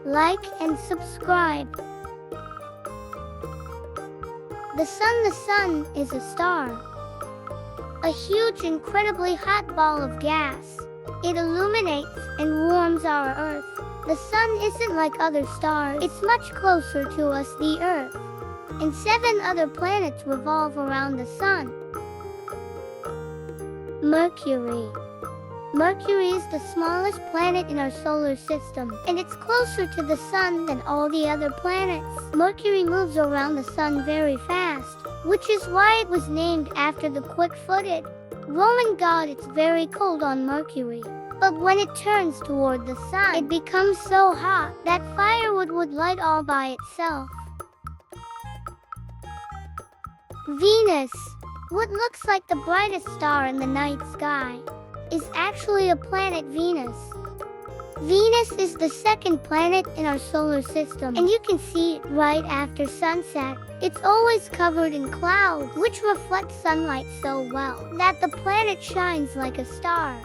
like and subscribe. The sun is a star. A huge, incredibly hot ball of gas. It illuminates and warms our Earth. The sun isn't like other stars. It's much closer to us, the Earth. And 7 other planets revolve around the sun. Mercury. Mercury is the smallest planet in our solar system, and it's closer to the sun than all the other planets. Mercury moves around the sun very fast, which is why it was named after the quick-footed Roman god. It's very cold on Mercury, but when it turns toward the sun, it becomes so hot that firewood would light all by itself. Venus. What looks like the brightest star in the night sky is actually a planet, Venus. Venus is the second planet in our solar system, and you can see it right after sunset. It's always covered in clouds, which reflect sunlight so well that the planet shines like a star.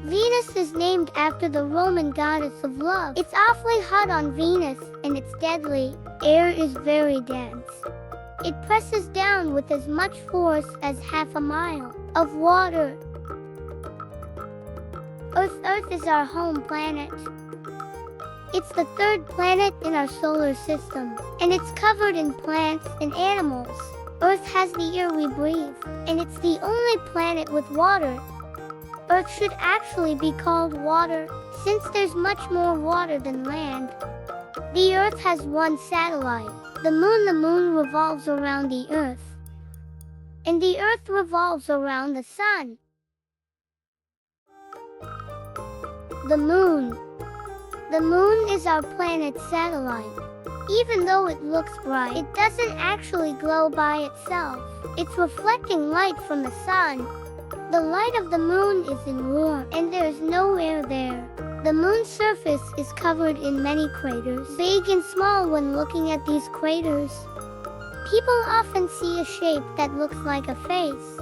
Venus is named after the Roman goddess of love. It's awfully hot on Venus, and it's deadly. Air is very dense. It presses down with as much force as half a mile of water. Earth is our home planet. It's the 3rd planet in our solar system, and it's covered in plants and animals. Earth has the air we breathe, and it's the only planet with water. Earth should actually be called water, since there's much more water than land. The Earth has 1 satellite, the moon. The moon revolves around the Earth, and the Earth revolves around the sun. The moon. The moon is our planet's satellite. Even though it looks bright, it doesn't actually glow by itself. It's reflecting light from the sun. The light of the moon isn't warm, and there is no air there. The moon's surface is covered in many craters, big and small. When looking at these craters, people often see a shape that looks like a face.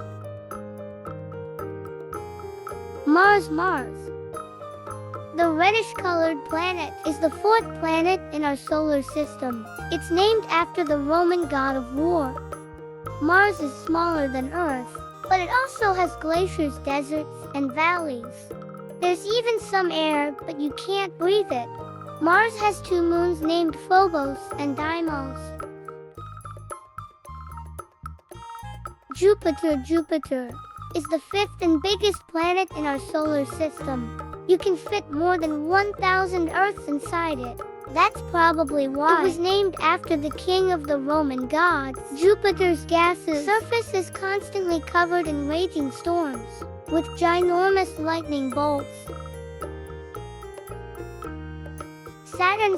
Mars. The reddish-colored planet is the 4th planet in our solar system. It's named after the Roman god of war. Mars is smaller than Earth, but it also has glaciers, deserts, and valleys. There's even some air, but you can't breathe it. Mars has 2 moons named Phobos and Deimos. Jupiter is the 5th and biggest planet in our solar system. You can fit more than 1,000 Earths inside it. That's probably why it was named after the king of the Roman gods. Jupiter's gaseous surface is constantly covered in raging storms, with ginormous lightning bolts. Saturn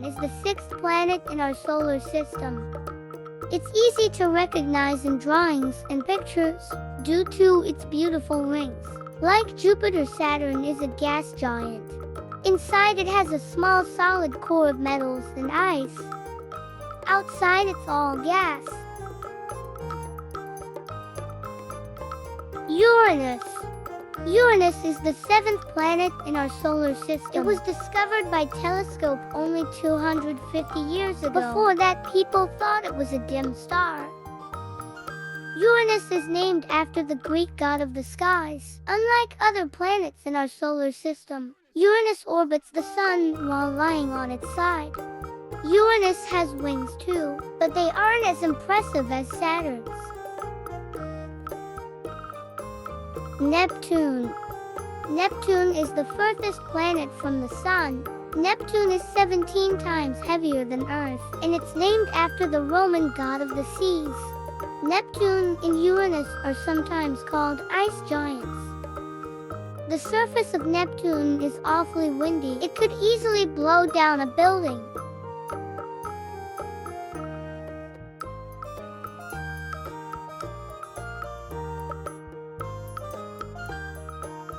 is the 6th planet in our solar system. It's easy to recognize in drawings and pictures due to its beautiful rings. Like Jupiter, Saturn is a gas giant. Inside it has a small solid core of metals and ice. Outside it's all gas. Uranus is the 7th planet in our solar system. It was discovered by telescope only 250 years ago. Before that, people thought it was a dim star. Uranus is named after the Greek god of the skies. Unlike other planets in our solar system, Uranus orbits the sun while lying on its side. Uranus has wings too, but they aren't as impressive as Saturn's. Neptune is the furthest planet from the sun. Neptune is 17 times heavier than Earth, and it's named after the Roman god of the seas. Neptune and Uranus are sometimes called ice giants. The surface of Neptune is awfully windy. It could easily blow down a building.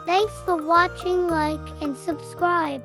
Thanks for watching. Like and subscribe.